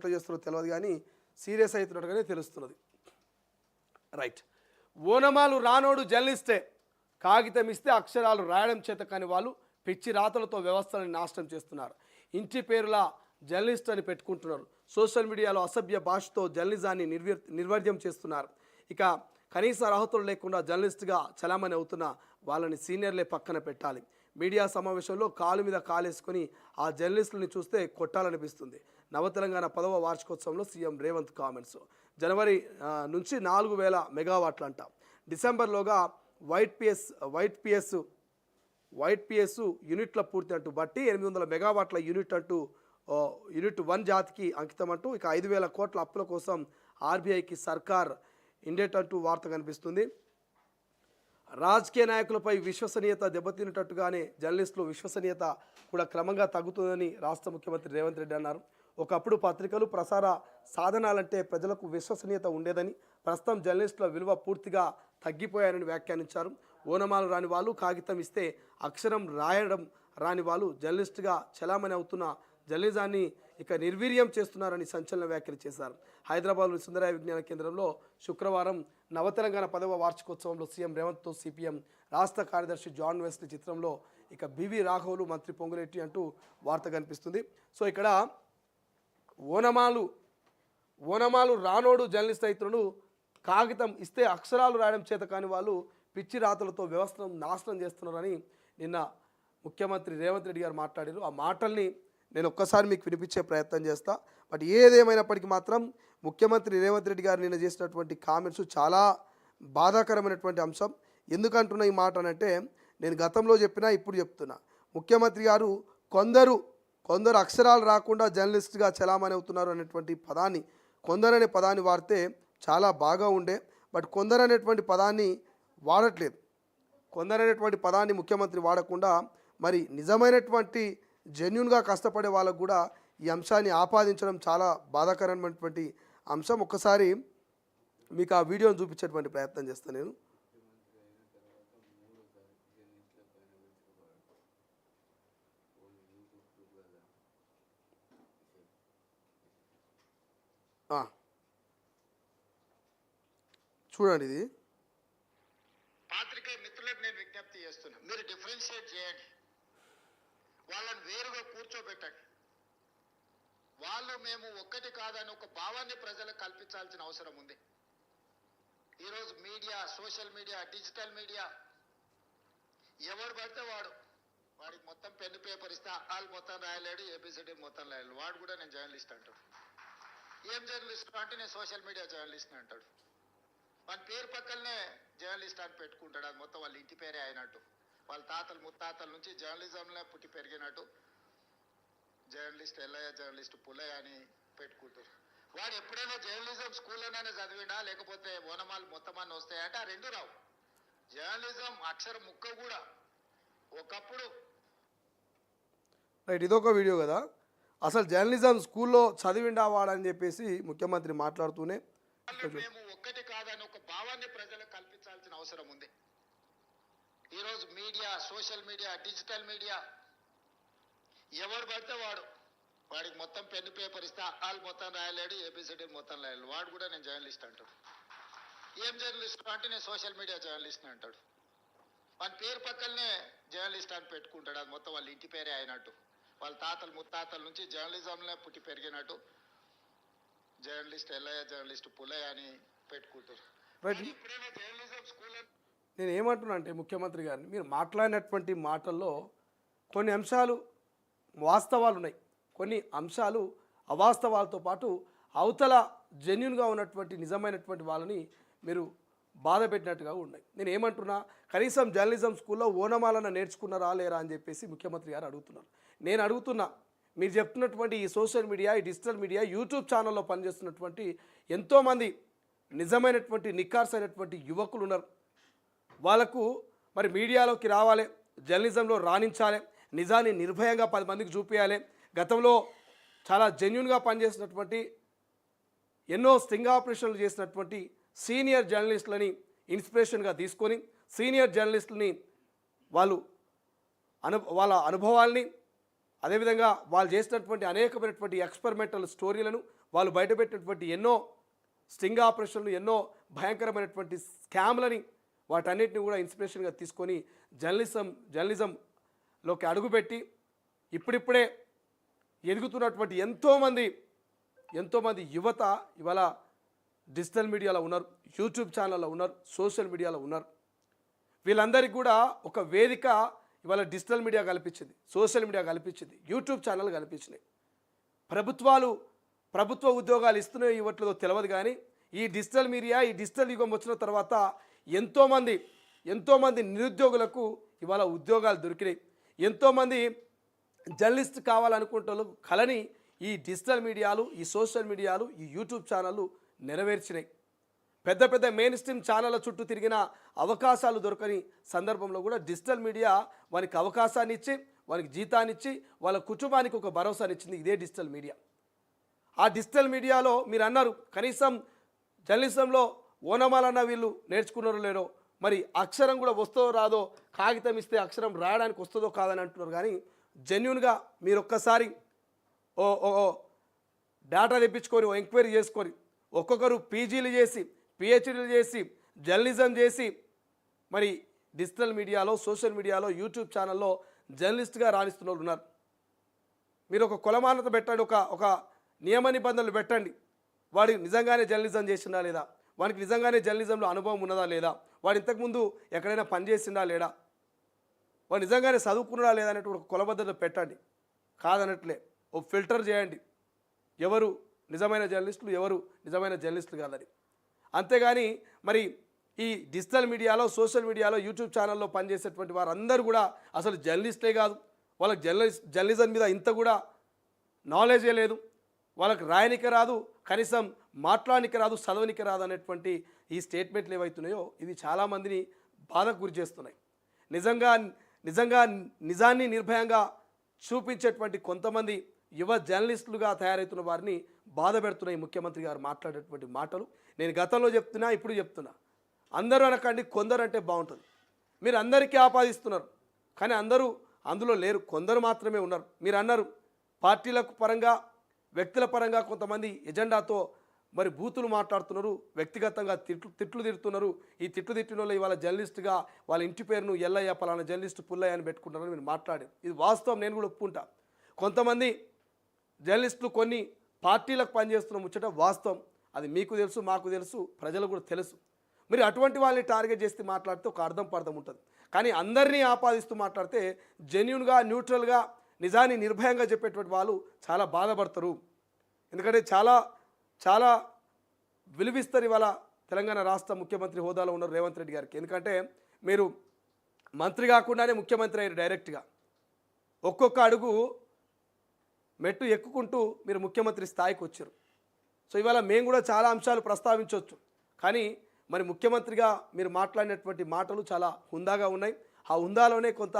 ఎట్లా చేస్తున్నారో తెలియదు కానీ సీరియస్ అవుతున్నట్టుగానే తెలుస్తున్నది. రైట్. ఓనమాలు రానోడు జర్నలిస్టే, కాగితం ఇస్తే అక్షరాలు రాయడం చేత కానీ వాళ్ళు పిచ్చి రాతలతో వ్యవస్థలను నాశనం చేస్తున్నారు. ఇంటి పేరులా జర్నలిస్ట్ అని పెట్టుకుంటున్నారు. సోషల్ మీడియాలో అసభ్య భాషతో జర్నలిజాన్ని నిర్వర్జ్యం చేస్తున్నారు. ఇక కనీస అర్హతలు లేకుండా జర్నలిస్ట్గా చలామణి అవుతున్న వాళ్ళని సీనియర్లే పక్కన పెట్టాలి. మీడియా సమావేశంలో కాలు మీద కాలేసుకొని ఆ జర్నలిస్టులని చూస్తే కొట్టాలనిపిస్తుంది. నవతెలంగాణ 10వ వార్షికోత్సవంలో సీఎం రేవంత్ కామెంట్స్. జనవరి నుంచి 4000 మెగావాట్లు అంట. డిసెంబర్లోగా వైట్ పిఎస్ యూనిట్ల పూర్తి అంటూ బట్టి 800 మెగావాట్ల యూనిట్ అంటూ యూనిట్ 1 జాతికి అంకితం అంటూ ఇక 5000 కోట్ల అప్పుల కోసం ఆర్బీఐకి సర్కార్ ఇండెట్ అంటూ వార్త కనిపిస్తుంది. రాజకీయ నాయకులపై విశ్వసనీయత దెబ్బతిన్నట్టుగానే జర్నలిస్టులు విశ్వసనీయత కూడా క్రమంగా తగ్గుతుందని రాష్ట్ర ముఖ్యమంత్రి రేవంత్ రెడ్డి అన్నారు. ఒకప్పుడు పత్రికలు ప్రసార సాధనాలంటే ప్రజలకు విశ్వసనీయత ఉండేదని, ప్రస్తుతం జర్నలిస్టుల విలువ పూర్తిగా తగ్గిపోయారని వ్యాఖ్యానించారు. ఓనమాలు రాని వాళ్ళు, కాగితం ఇస్తే అక్షరం రాయడం రాని వాళ్ళు జర్నలిస్టుగా చలామణి అవుతున్న జర్నలిజాన్ని ఇక నిర్వీర్యం చేస్తున్నారని సంచలన వ్యాఖ్యలు చేశారు. హైదరాబాద్లోని సుందరయ్య విజ్ఞాన కేంద్రంలో శుక్రవారం నవతెలంగాణ 10వ వార్షికోత్సవంలో సీఎం రేవంత్తో సిపిఎం రాష్ట్ర కార్యదర్శి జాన్ వెస్లీ చిత్రంలో ఇక బివి రాఘవులు, మంత్రి పొంగులేటి అంటూ వార్త కనిపిస్తుంది. సో ఇక్కడ ఓనమాలు రానోడు జర్నలిస్ట్ అవుతున్నాడు, కాగితం ఇస్తే అక్షరాలు రాయడం చేత కానీ వాళ్ళు పిచ్చి రాతలతో వ్యవస్థను నాశనం చేస్తున్నారని నిన్న ముఖ్యమంత్రి రేవంత్ రెడ్డి గారు మాట్లాడారు. ఆ మాటల్ని నేను ఒక్కసారి మీకు వినిపించే ప్రయత్నం చేస్తా. బట్ ఏదేమైనప్పటికీ మాత్రం ముఖ్యమంత్రి రేవంత్ రెడ్డి గారు నిన్న చేసినటువంటి కామెంట్స్ చాలా బాధాకరమైనటువంటి అంశం. ఎందుకంటున్నా ఈ మాట అంటే, నేను గతంలో చెప్పినా ఇప్పుడు చెప్తున్నా, ముఖ్యమంత్రి గారు కొందరు అక్షరాలు రాకుండా జర్నలిస్ట్గా చలామణి అవుతున్నారు అనేటువంటి పదాన్ని, కొందరనే పదాన్ని వాడితే చాలా బాగా ఉండే. బట్ కొందరు అనేటువంటి పదాన్ని వాడట్లేదు. కొందరనేటువంటి పదాన్ని ముఖ్యమంత్రి వాడకుండా మరి నిజమైనటువంటి జెన్యున్గా కష్టపడే వాళ్ళకు కూడా ఈ అంశాన్ని ఆపాదించడం చాలా బాధాకరమైనటువంటి అంశం. ఒక్కసారి మీకు ఆ వీడియోని చూపించేటువంటి ప్రయత్నం చేస్తాను నేను. చూడండి, ఇది పాత్రికేయ మిత్రులకు నేను విజ్ఞప్తి చేస్తున్నా, మీరు డిఫరెన్షియేట్ చేయండి, వాళ్ళని వేరుగా కూర్చోబెట్టండి. వాళ్ళు మేము ఒక్కటి కాదని ఒక భావాన్ని ప్రజలకు కల్పించాల్సిన అవసరం ఉంది. ఈరోజు media, social media, digital media, ఎవరు పడితే వాడికి మొత్తం పెన్ను పేపర్ ఇస్తే వాళ్ళు మొత్తం రాయలేడు, ఏబిసిడి మొత్తం రాయలేడు, వాడు కూడా నేను జర్నలిస్ట్ అంటాడు. ఏం జర్నలిస్ట్ అంటే నేను సోషల్ మీడియా జర్నలిస్ట్ అంటాడు. వాళ్ళ పేరు పక్కనే జర్నలిస్ట్ అని పెట్టుకుంటాడు. అది మొత్తం వాళ్ళ ఇంటి పేరే అయినట్టు, వాళ్ళ తాతలు ముత్తాతల నుంచి జర్నలిజంలో పుట్టి పెరిగినట్టు జర్నలిస్ట్ ఎల్లయ్య, జర్నలిస్ట్ పుల్లయ్య అని పెట్టుకుంటారు. వాడు ఎప్పుడైనా జర్నలిజం స్కూల్లోనే చదివినా లేకపోతే ఓనమాలు మొత్తం అన్నీ వస్తాయంటే ఆ రెండు రావు. జర్నలిజం అక్షరం ముక్క కూడా ఒకప్పుడు. రైట్, ఇదొక వీడియో కదా. అసలు జర్నలిజం స్కూల్లో చదివిండా వాడని చెప్పేసి ముఖ్యమంత్రి మాట్లాడుతూనే మేము ఒక్కటి కాదని ఒక భావాన్ని ప్రజలకు కల్పించాల్సిన అవసరం ఉంది. ఈరోజు media, social media, digital media, ఎవరు పడితే వాడికి మొత్తం పెన్ను పేపర్ ఇస్తే వాళ్ళు మొత్తం రాయలేడు, ఏబిసిడి మొత్తం రాయలేడు, వాడు కూడా నేను జర్నలిస్ట్ అంటాడు. ఏం జర్నలిస్ట్ అంటే నేను సోషల్ మీడియా జర్నలిస్ట్ అంటాడు. వాళ్ళ పేరు పక్కనే జర్నలిస్ట్ అని పెట్టుకుంటాడు. అది మొత్తం వాళ్ళ ఇంటి పేరే అయినట్టు, వాళ్ళ తాతలు ముత్తాతల నుంచి జర్నలిజంలో పుట్టి పెరిగినట్టు జర్నలిస్ట్ ఎల్లయ్య, జర్నలిస్ట్ పుల్లయ్య అని పెట్టుకుంటారు. ఎప్పుడైనా జర్నలిజం స్కూల్ నేను ఏమంటున్నా అంటే, ముఖ్యమంత్రి గారిని మీరు మాట్లాడినటువంటి మాటల్లో కొన్ని అంశాలు వాస్తవాలు ఉన్నాయి, కొన్ని అంశాలు అవాస్తవాలతో పాటు అవతల జెన్యున్గా ఉన్నటువంటి నిజమైనటువంటి వాళ్ళని మీరు బాధ పెట్టినట్టుగా ఉన్నాయి. నేను ఏమంటున్నా, కనీసం జర్నలిజం స్కూల్లో ఓనమాలను నేర్చుకున్నారా లేరా అని చెప్పేసి ముఖ్యమంత్రి గారు అడుగుతున్నారు. నేను అడుగుతున్నా, మీరు చెప్తున్నటువంటి ఈ సోషల్ మీడియా, ఈ డిజిటల్ మీడియా, యూట్యూబ్ ఛానల్లో పనిచేస్తున్నటువంటి ఎంతోమంది నిజమైనటువంటి నిఖార్సైనటువంటి యువకులు ఉన్నారు. వాళ్ళకు మరి మీడియాలోకి రావాలి, జర్నలిజంలో రాణించాలి, నిజాన్ని నిర్భయంగా 10 మందికి చూపించాలి. గతంలో చాలా జెన్యున్గా పనిచేసినటువంటి, ఎన్నో స్టింగ్ ఆపరేషన్లు చేసినటువంటి సీనియర్ జర్నలిస్టులని ఇన్స్పిరేషన్గా తీసుకొని సీనియర్ జర్నలిస్టులని వాళ్ళ అనుభవాల్ని, అదేవిధంగా వాళ్ళు చేసినటువంటి అనేకమైనటువంటి ఎక్స్పెరిమెంటల్ స్టోరీలను వాళ్ళు బయటపెట్టినటువంటి ఎన్నో స్టింగ్ ఆపరేషన్లు, ఎన్నో భయంకరమైనటువంటి స్కామ్లని వాటన్నిటిని కూడా ఇన్స్పిరేషన్గా తీసుకొని జర్నలిజంలోకి అడుగుపెట్టి ఇప్పుడిప్పుడే ఎదుగుతున్నటువంటి ఎంతోమంది యువత ఇవాళ డిజిటల్ మీడియాలో ఉన్నారు, యూట్యూబ్ ఛానల్లో ఉన్నారు, సోషల్ మీడియాలో ఉన్నారు. వీళ్ళందరికీ కూడా ఒక వేదిక ఇవాళ డిజిటల్ మీడియా కల్పించింది, సోషల్ మీడియా కల్పించింది, యూట్యూబ్ ఛానల్ కల్పించినాయి. ప్రభుత్వ ఉద్యోగాలు ఇస్తున్నాయో ఇవ్వట్లేదో తెలియదు, కానీ ఈ డిజిటల్ మీడియా, ఈ డిజిటల్ యుగం వచ్చిన తర్వాత ఎంతోమంది నిరుద్యోగులకు ఇవాళ ఉద్యోగాలు దొరికినాయి. ఎంతోమంది జర్నలిస్ట్ కావాలనుకుంటున్న కలని ఈ డిజిటల్ మీడియాలు, ఈ సోషల్ మీడియాలు, ఈ యూట్యూబ్ ఛానళ్ళు నెరవేర్చినాయి. పెద్ద మెయిన్ స్ట్రీమ్ ఛానళ్ళ చుట్టూ తిరిగిన అవకాశాలు దొరకని సందర్భంలో కూడా డిజిటల్ మీడియా వానికి అవకాశాన్ని ఇచ్చి, వానికి జీతాన్ని ఇచ్చి, వాళ్ళ కుటుంబానికి ఒక భరోసానిచ్చింది ఇదే డిజిటల్ మీడియా. ఆ డిజిటల్ మీడియాలో మీరు అన్నారు కనీసం జర్నలిజంలో ఓనమాలన్న వీళ్ళు నేర్చుకున్నారో లేరో, మరి అక్షరం కూడా వస్తుందో రాదో, కాగితం ఇస్తే అక్షరం రాయడానికి వస్తుందో కాదని అంటున్నారు. కానీ జెన్యున్గా మీరు ఒక్కసారి ఓ డేటా తెప్పించుకొని, ఓ ఎంక్వైరీ చేసుకొని, ఒక్కొక్కరు పీజీలు చేసి, పిహెచ్డీలు చేసి, జర్నలిజం చేసి, మరి డిజిటల్ మీడియాలో, సోషల్ మీడియాలో, యూట్యూబ్ ఛానల్లో జర్నలిస్ట్గా రాణిస్తున్న వాళ్ళు ఉన్నారు. మీరు ఒక కొలమానత పెట్టండి, ఒక నియమ నిబంధనలు పెట్టండి. వాడు నిజంగానే జర్నలిజం చేసిందా లేదా, వానికి నిజంగానే జర్నలిజంలో అనుభవం ఉన్నదా లేదా, వాడు ఇంతకుముందు ఎక్కడైనా పనిచేసిందా లేడా, వాడు నిజంగానే చదువుకున్నాడా లేదా అనేటువంటి ఒక కొలబద్దత పెట్టండి. కాదనట్లే ఓ ఫిల్టర్ చేయండి, ఎవరు నిజమైన జర్నలిస్టులు, ఎవరు నిజమైన జర్నలిస్టులు కాదని. అంతేగాని మరి ఈ డిజిటల్ మీడియాలో, సోషల్ మీడియాలో, యూట్యూబ్ ఛానల్లో పనిచేసేటువంటి వారందరూ కూడా అసలు జర్నలిస్టే కాదు, వాళ్ళకి జర్నలిజం మీద ఇంత కూడా నాలెడ్జే లేదు, వాళ్ళకి రాయనికి రాదు, కనీసం మాట్లాడడానికి రాదు, చదవనికి రాదు అనేటువంటి ఈ స్టేట్మెంట్లు ఏవైతున్నాయో ఇవి చాలామందిని బాధకు గురి చేస్తున్నాయి. నిజాన్ని నిర్భయంగా చూపించేటువంటి కొంతమంది యువ జర్నలిస్టులుగా తయారవుతున్న వారిని బాధ పెడుతున్నాయి ముఖ్యమంత్రి గారు మాట్లాడేటువంటి మాటలు. నేను గతంలో చెప్తున్నా, ఇప్పుడు చెప్తున్నా, అందరూ అనకండి, కొందరు అంటే బాగుంటుంది. మీరు అందరికీ ఆపాదిస్తున్నారు, కానీ అందరూ అందులో లేరు, కొందరు మాత్రమే ఉన్నారు. మీరు అన్నారు పార్టీలకు పరంగా, వ్యక్తుల పరంగా కొంతమంది ఎజెండాతో మరి బూతులు మాట్లాడుతున్నారు, వ్యక్తిగతంగా తిట్లు తిడుతున్నారు. ఈ తిట్లు తిట్టిన వాళ్ళు ఇవాళ జర్నలిస్టుగా వాళ్ళ ఇంటి పేరును ఎల్లయ్య, పలానా జర్నలిస్టు పుల్లయ్య అని పెట్టుకుంటారని మీరు మాట్లాడారు. ఇది వాస్తవం, నేను కూడా ఒప్పుకుంటా. కొంతమంది జర్నలిస్టులు కొన్ని పార్టీలకు పనిచేస్తున్న ముచ్చట వాస్తవం, అది మీకు తెలుసు, మాకు తెలుసు, ప్రజలకు కూడా తెలుసు. మీరు అటువంటి వాళ్ళని టార్గెట్ చేసి మాట్లాడితే ఒక అర్థం ఉంటుంది. కానీ అందరినీ ఆపాదిస్తూ మాట్లాడితే జెన్యున్గా, న్యూట్రల్గా, నిజాన్ని నిర్భయంగా చెప్పేటువంటి వాళ్ళు చాలా బాధపడతారు. ఎందుకంటే చాలా విలువిస్తారు ఇవాళ తెలంగాణ రాష్ట్ర ముఖ్యమంత్రి హోదాలో ఉన్నారు రేవంత్ రెడ్డి గారికి. ఎందుకంటే మీరు మంత్రి కాకుండానే ముఖ్యమంత్రి అయ్యారు డైరెక్ట్గా. ఒక్కొక్క అడుగు మెట్టు ఎక్కుకుంటూ మీరు ముఖ్యమంత్రి స్థాయికి వచ్చారు. సో ఇవాళ మేము కూడా చాలా అంశాలు ప్రస్తావించవచ్చు, కానీ మరి ముఖ్యమంత్రిగా మీరు మాట్లాడినటువంటి మాటలు చాలా హుందాగా ఉన్నాయి. ఆ హుందాలోనే కొంత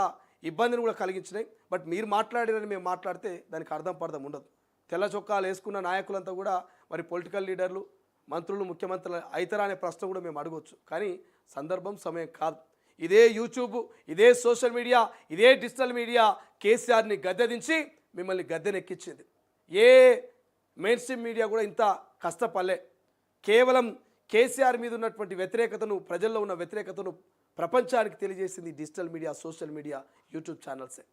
ఇబ్బందిని కూడా కలిగించినాయి. బట్ మీరు మాట్లాడారని మేము మాట్లాడితే దానికి అర్థం ఉండదు. తెల్ల చొక్కాలు వేసుకున్న నాయకులంతా కూడా మరి పొలిటికల్ లీడర్లు, మంత్రులు, ముఖ్యమంత్రులు అవుతారా అనే ప్రశ్న కూడా మేము అడగవచ్చు. కానీ సందర్భం, సమయం కాదు. ఇదే యూట్యూబ్, ఇదే సోషల్ మీడియా, ఇదే డిజిటల్ మీడియా కేసీఆర్ని గద్దెదించి మిమ్మల్ని గద్దెనెక్కించింది. ఏ మెయిన్ స్ట్రీమ్ మీడియా కూడా ఇంత కష్టపడలే. కేవలం కేసీఆర్ మీద ఉన్నటువంటి వ్యతిరేకతను, ప్రజల్లో ఉన్న వ్యతిరేకతను ప్రపంచానికి తెలియజేసింది digital media, social media, YouTube ఛానల్సే.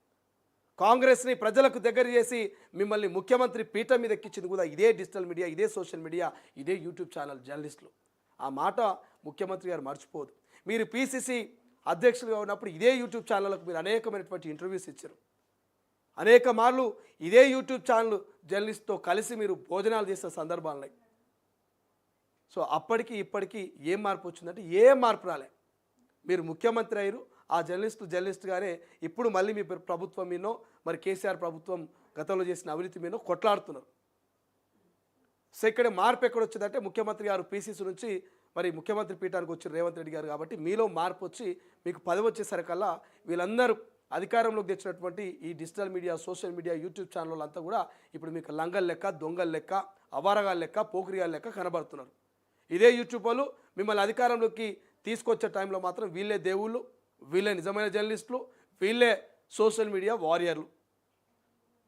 కాంగ్రెస్ని ప్రజలకు దగ్గర చేసి మిమ్మల్ని ముఖ్యమంత్రి పీఠం మీద ఎక్కించింది కూడా ఇదే డిజిటల్ మీడియా, ఇదే సోషల్ మీడియా, ఇదే యూట్యూబ్ ఛానల్ జర్నలిస్టులు. ఆ మాట ముఖ్యమంత్రి గారు మర్చిపోదు. మీరు పీసీసీ అధ్యక్షులుగా ఉన్నప్పుడు ఇదే యూట్యూబ్ ఛానళ్ళకు మీరు అనేకమైనటువంటి ఇంటర్వ్యూస్ ఇచ్చారు. అనేక మార్లు ఇదే యూట్యూబ్ ఛానల్ జర్నలిస్ట్తో కలిసి మీరు భోజనాలు చేసిన సందర్భాలు ఉన్నాయి. సో అప్పటికి ఇప్పటికీ ఏం మార్పు వచ్చిందంటే ఏం మార్పు రాలే. మీరు ముఖ్యమంత్రి అయ్యారు, ఆ జర్నలిస్టుగానే ఇప్పుడు మళ్ళీ మీ ప్రభుత్వం మీనో, మరి కేసీఆర్ ప్రభుత్వం గతంలో చేసిన అవినీతి మీనో కొట్లాడుతున్నారు. సో ఇక్కడ మార్పు ఎక్కడ వచ్చిందంటే ముఖ్యమంత్రి గారు పీసీసీ నుంచి మరి ముఖ్యమంత్రి పీఠానికి వచ్చి రేవంత్ రెడ్డి గారు కాబట్టి మీలో మార్పు వచ్చి మీకు పదవి వచ్చేసరికల్లా వీళ్ళందరూ అధికారంలోకి తెచ్చినటువంటి ఈ digital media, social media, YouTube channel అంతా కూడా ఇప్పుడు మీకు లంగల్ లెక్క, దొంగల లెక్క, అవారగాల లెక్క, పోకిరిగాల లెక్క కనబడుతున్నారు. ఇదే యూట్యూబ్ వాళ్ళు మిమ్మల్ని అధికారంలోకి తీసుకొచ్చే టైంలో మాత్రం వీళ్ళే దేవుళ్ళు, వీళ్ళే నిజమైన జర్నలిస్టులు, వీళ్ళే సోషల్ మీడియా వారియర్లు.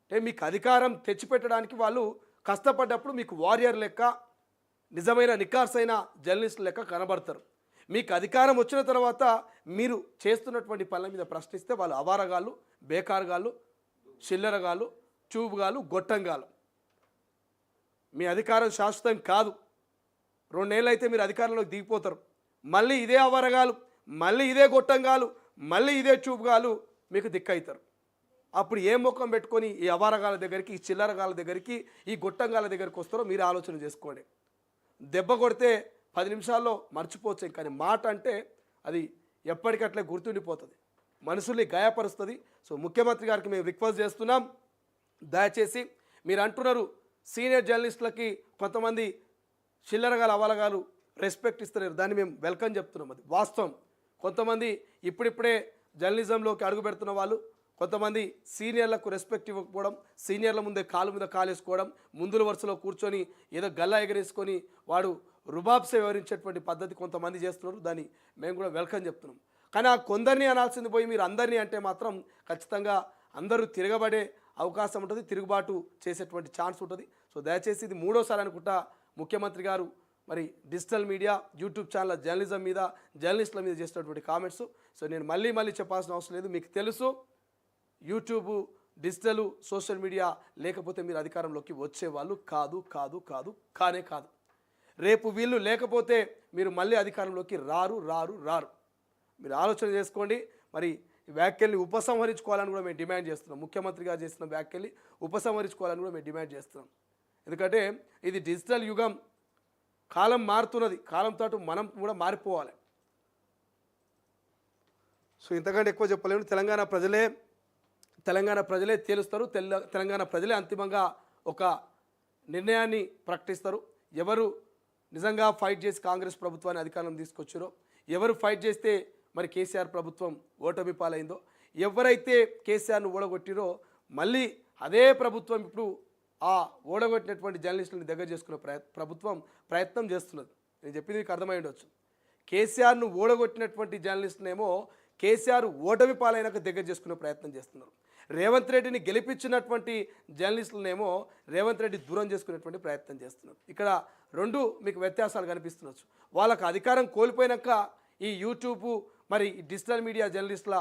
అంటే మీకు అధికారం తెచ్చిపెట్టడానికి వాళ్ళు కష్టపడ్డప్పుడు మీకు వారియర్ లెక్క నిజమైన నికార్సైన జర్నలిస్ట్ లెక్క కనబడతారు. మీకు అధికారం వచ్చిన తర్వాత మీరు చేస్తున్నటువంటి పనుల మీద ప్రశ్నిస్తే వాళ్ళు అవారగాళ్ళు, బేకారుగాళ్ళు, చిల్లరగాళ్ళు, చూపుగాళ్ళు, గొట్టంగాళ్ళు. మీ అధికారం శాశ్వతం కాదు. 2 నెలలు అయితే మీరు అధికారంలోకి దిగిపోతారు. మళ్ళీ ఇదే అవారగాలు, మళ్ళీ ఇదే గొట్టంగాలు, మళ్ళీ ఇదే చూపుగాలు మీకు దిక్కవుతారు. అప్పుడు ఏ ముఖం పెట్టుకొని ఈ అవారగాల దగ్గరికి, ఈ చిల్లరగాల దగ్గరికి, ఈ గొట్టంగాల దగ్గరికి వస్తారో మీరు ఆలోచన చేసుకోండి. దెబ్బ కొడితే 10 నిమిషాల్లో మర్చిపోవచ్చు, కానీ మాట అంటే అది ఎప్పటికట్లే గుర్తుండిపోతుంది, మనసుల్ని గాయపరుస్తుంది. సో ముఖ్యమంత్రి గారికి మేము రిక్వెస్ట్ చేస్తున్నాం, దయచేసి మీరు అంటున్నారు సీనియర్ జర్నలిస్టులకి కొంతమంది చిల్లరగాలు, అవాలగాలు రెస్పెక్ట్ ఇస్తున్నారు. దాన్ని మేము వెల్కమ్ చెప్తున్నాం. అది వాస్తవం. కొంతమంది ఇప్పుడిప్పుడే జర్నలిజంలోకి అడుగు పెడుతున్న వాళ్ళు, కొంతమంది సీనియర్లకు రెస్పెక్ట్ ఇవ్వకపోవడం, సీనియర్ల ముందే కాలు మీద కాలేసుకోవడం, ముందుల వరుసలో కూర్చొని ఏదో గల్లా ఎగరేసుకొని వాడు రుబాబ్సే వివరించేటువంటి పద్ధతి కొంతమంది చేస్తున్నారు. దాన్ని మేము కూడా వెల్కమ్ చెప్తున్నాం. కానీ ఆ కొందరిని అనాల్సింది పోయి మీరు అందరినీ అంటే మాత్రం ఖచ్చితంగా అందరూ తిరగబడే అవకాశం ఉంటుంది, తిరుగుబాటు చేసేటువంటి ఛాన్స్ ఉంటుంది. సో దయచేసి ఇది 3వసారి అనుకుంటా ముఖ్యమంత్రి గారు మరి digital media, YouTube channel journalism మీద, జర్నలిస్టుల మీద చేసినటువంటి కామెంట్స్. సో నేను మళ్ళీ చెప్పాల్సిన అవసరం లేదు. మీకు తెలుసు యూట్యూబ్, డిజిటల్, సోషల్ మీడియా లేకపోతే మీరు అధికారంలోకి వచ్చేవాళ్ళు కానే కాదు. రేపు వీళ్ళు లేకపోతే మీరు మళ్ళీ అధికారంలోకి రారు. మీరు ఆలోచన చేసుకోండి. మరి వ్యాఖ్యల్ని ఉపసంహరించుకోవాలని కూడా మేము డిమాండ్ చేస్తున్నాం. ముఖ్యమంత్రి గారు చేసిన వ్యాఖ్యల్ని ఉపసంహరించుకోవాలని కూడా మేము డిమాండ్ చేస్తున్నాం. ఎందుకంటే ఇది డిజిటల్ యుగం, కాలం మారుతున్నది, కాలంతో మనం కూడా మారిపోవాలి. సో ఇంతకంటే ఎక్కువ చెప్పలేము. తెలంగాణ ప్రజలే తేలుస్తారు. తెలంగాణ ప్రజలే అంతిమంగా ఒక నిర్ణయాన్ని ప్రకటిస్తారు. ఎవరు నిజంగా ఫైట్ చేసి కాంగ్రెస్ ప్రభుత్వాన్ని అధికారం తీసుకొచ్చారో, ఎవరు ఫైట్ చేస్తే మరి కేసీఆర్ ప్రభుత్వం ఓటమి పాలైందో, ఎవరైతే కేసీఆర్ను ఓడగొట్టిరో మళ్ళీ అదే ప్రభుత్వం ఇప్పుడు ఆ ఓడగొట్టినటువంటి జర్నలిస్టులను దగ్గర చేసుకునే ప్రభుత్వం ప్రయత్నం చేస్తున్నది. నేను చెప్పింది మీకు అర్థమై ఉండొచ్చు. కేసీఆర్ను ఓడగొట్టినటువంటి జర్నలిస్టునేమో కేసీఆర్ ఓటమి పాలైనాక దగ్గర చేసుకునే ప్రయత్నం చేస్తున్నారు. రేవంత్ రెడ్డిని గెలిపించినటువంటి జర్నలిస్టులనేమో రేవంత్ రెడ్డి దూరం చేసుకునేటువంటి ప్రయత్నం చేస్తున్నారు. ఇక్కడ 2 మీకు వ్యత్యాసాలు కనిపిస్తుండొచ్చు. వాళ్ళకు అధికారం కోల్పోయినాక ఈ యూట్యూబ్ మరి డిజిటల్ మీడియా జర్నలిస్టుల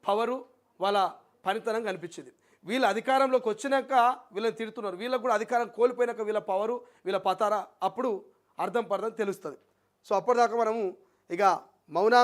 పవరు, వాళ్ళ పనితనం కనిపించింది. వీళ్ళ అధికారంలోకి వచ్చినాక వీళ్ళని తిడుతున్నారు. వీళ్ళకు కూడా అధికారం కోల్పోయినాక వీళ్ళ పవరు, వీళ్ళ పతారా అప్పుడు అర్థం తెలుస్తుంది. సో అప్పటిదాకా మనము ఇక మౌనంగా